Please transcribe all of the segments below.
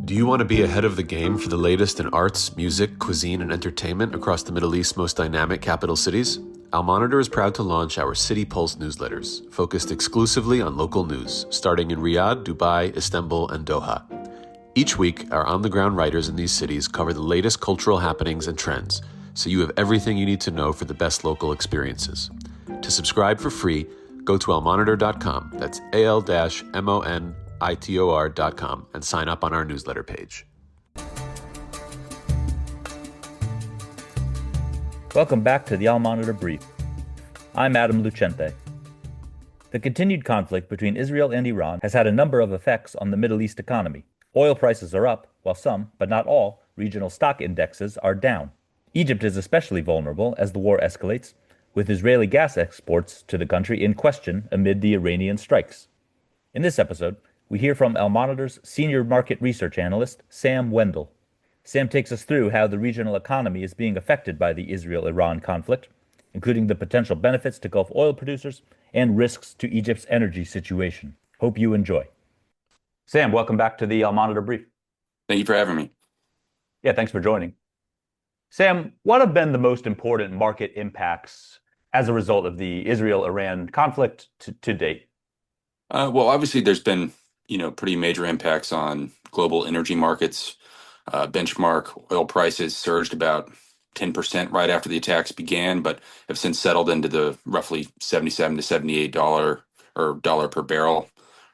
Do you want to be ahead of the game for the latest in arts, music, cuisine, and entertainment across the Middle East's most dynamic capital cities? Al Monitor is proud to launch our City Pulse newsletters, focused exclusively on local news, starting in Riyadh, Dubai, Istanbul, and Doha. Each week, our on-the-ground writers in these cities cover the latest cultural happenings and trends, so you have everything you need to know for the best local experiences. To subscribe for free, go to almonitor.com, that's al-monitor.com, and sign up on our newsletter page. Welcome back to the Al Monitor Brief. I'm Adam Lucente. The continued conflict between Israel and Iran has had a number of effects on the Middle East economy. Oil prices are up, while some, but not all, regional stock indexes are down. Egypt is especially vulnerable as the war escalates, with Israeli gas exports to the country in question amid the Iranian strikes. In this episode, we hear from Al Monitor's senior market research analyst, Sam Wendel. Sam takes us through how the regional economy is being affected by the Israel-Iran conflict, including the potential benefits to Gulf oil producers and risks to Egypt's energy situation. Hope you enjoy. Sam, welcome back to the Al Monitor Brief. Thank you for having me. Yeah, thanks for joining. Sam, what have been the most important market impacts as a result of the Israel-Iran conflict to date? Well, obviously, there's been pretty major impacts on global energy markets. Benchmark oil prices surged about 10% right after the attacks began, but have since settled into the roughly $77 to $78 or dollar per barrel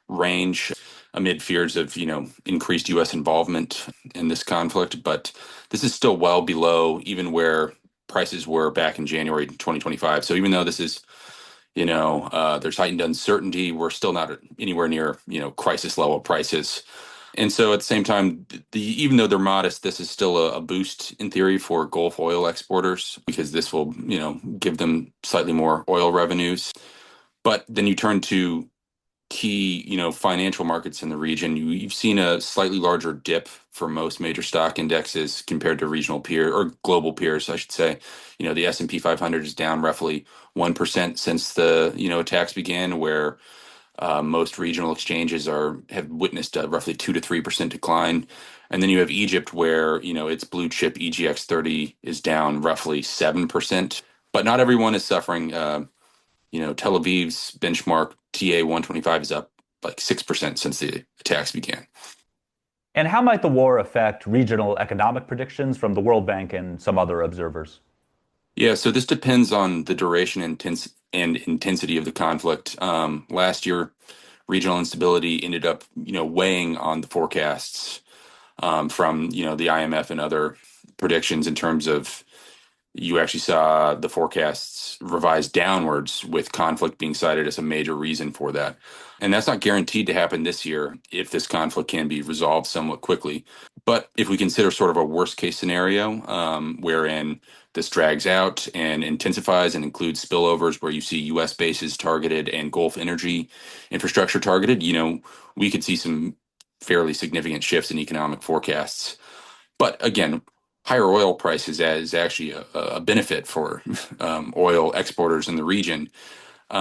range amid fears of increased U.S. involvement in this conflict. But this is still well below even where prices were back in January 2025. So even though this is there's heightened uncertainty, we're still not anywhere near crisis level prices. And so at the same time, even though they're modest, this is still a boost in theory for Gulf oil exporters because this will, give them slightly more oil revenues. But then you turn to key, financial markets in the region. You've seen a slightly larger dip for most major stock indexes compared to regional peer or global peers, I should say. The S&P 500 is down roughly 1% since the, attacks began, where most regional exchanges have witnessed a roughly 2 to 3% decline. And then you have Egypt, where its blue chip EGX 30 is down roughly 7%. But not everyone is suffering. Tel Aviv's benchmark TA 125 is up like 6% since the attacks began. And how might the war affect regional economic predictions from the World Bank and some other observers? Yeah, so this depends on the duration and intensity of the conflict. Last year, regional instability ended up, weighing on the forecasts from, the IMF and other predictions in terms of you actually saw the forecasts revised downwards with conflict being cited as a major reason for that. And that's not guaranteed to happen this year if this conflict can be resolved somewhat quickly. But if we consider sort of a worst case scenario wherein this drags out and intensifies and includes spillovers where you see U.S. bases targeted and Gulf energy infrastructure targeted, we could see some fairly significant shifts in economic forecasts. But again, higher oil prices is actually a benefit for oil exporters in the region,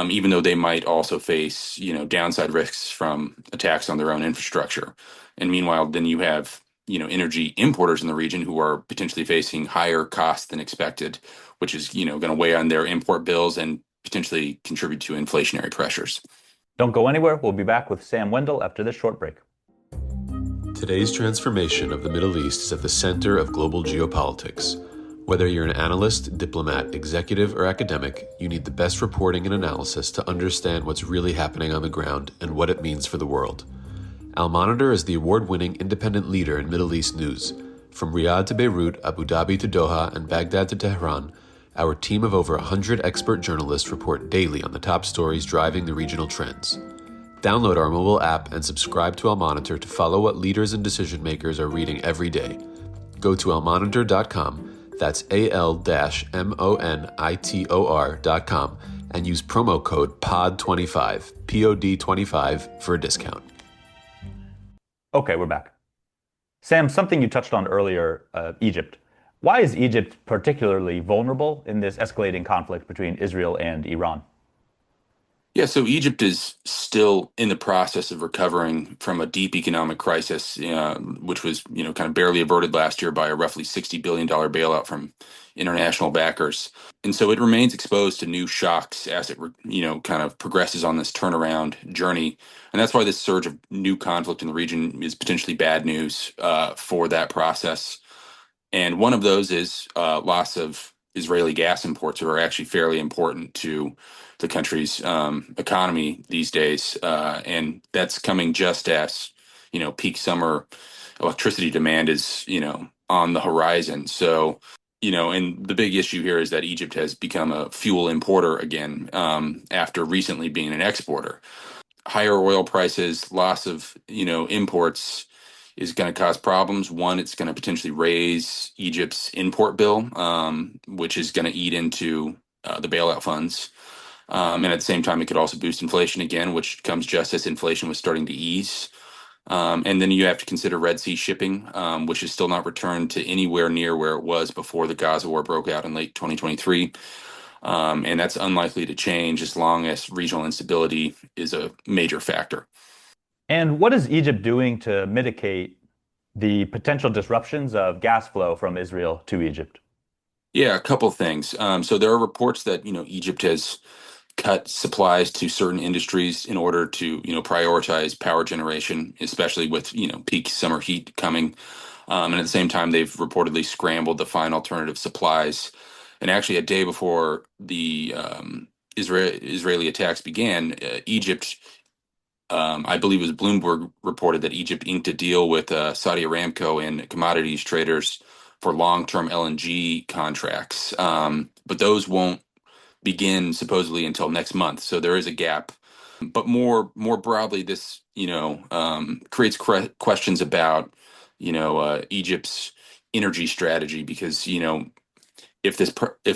even though they might also face downside risks from attacks on their own infrastructure. And meanwhile, then you have energy importers in the region who are potentially facing higher costs than expected, which is going to weigh on their import bills and potentially contribute to inflationary pressures. Don't go anywhere. We'll be back with Sam Wendel after this short break. Today's transformation of the Middle East is at the center of global geopolitics. Whether you're an analyst, diplomat, executive, or academic, you need the best reporting and analysis to understand what's really happening on the ground and what it means for the world. Al Monitor is the award-winning independent leader in Middle East news. From Riyadh to Beirut, Abu Dhabi to Doha, and Baghdad to Tehran, our team of over 100 expert journalists report daily on the top stories driving the regional trends. Download our mobile app and subscribe to Al Monitor to follow what leaders and decision makers are reading every day. Go to almonitor.com, that's AL-MONITOR.com, and use promo code POD25, POD25 for a discount. Okay, we're back. Sam, something you touched on earlier, Egypt. Why is Egypt particularly vulnerable in this escalating conflict between Israel and Iran? Yeah, so Egypt is still in the process of recovering from a deep economic crisis, which was, kind of barely averted last year by a roughly $60 billion bailout from international backers. And so it remains exposed to new shocks as it, kind of progresses on this turnaround journey. And that's why this surge of new conflict in the region is potentially bad news for that process. And one of those is loss of Israeli gas imports, that are actually fairly important to the country's economy these days. And that's coming just as, peak summer electricity demand is, on the horizon. So, and the big issue here is that Egypt has become a fuel importer again, after recently being an exporter. Higher oil prices, loss of imports is going to cause problems. One, it's going to potentially raise Egypt's import bill, which is going to eat into the bailout funds. And at the same time, it could also boost inflation again, which comes just as inflation was starting to ease. And then you have to consider Red Sea shipping, which is still not returned to anywhere near where it was before the Gaza war broke out in late 2023. And that's unlikely to change as long as regional instability is a major factor. And what is Egypt doing to mitigate the potential disruptions of gas flow from Israel to Egypt? Yeah, a couple things. So there are reports that Egypt has cut supplies to certain industries in order to prioritize power generation, especially with peak summer heat coming. And at the same time, they've reportedly scrambled to find alternative supplies. And actually, a day before the Israeli attacks began, Egypt, I believe it was Bloomberg, reported that Egypt inked a deal with Saudi Aramco and commodities traders for long-term LNG contracts. But those won't begin supposedly until next month. So there is a gap. But more broadly, this creates questions about Egypt's energy strategy, because if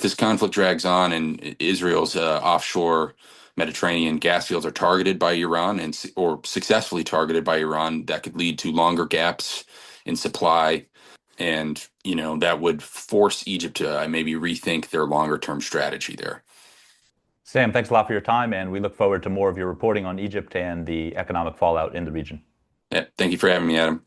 this conflict drags on and Israel's offshore Mediterranean gas fields are targeted by Iran or successfully targeted by Iran, that could lead to longer gaps in supply, and that would force Egypt to maybe rethink their longer term strategy there. Sam, thanks a lot for your time, and we look forward to more of your reporting on Egypt and the economic fallout in the region. Yeah, thank you for having me, Adam.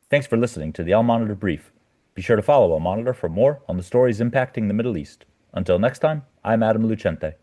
Thanks for listening to the Al Monitor Brief. Be sure to follow Al Monitor for more on the stories impacting the Middle East. Until next time, I'm Adam Lucente.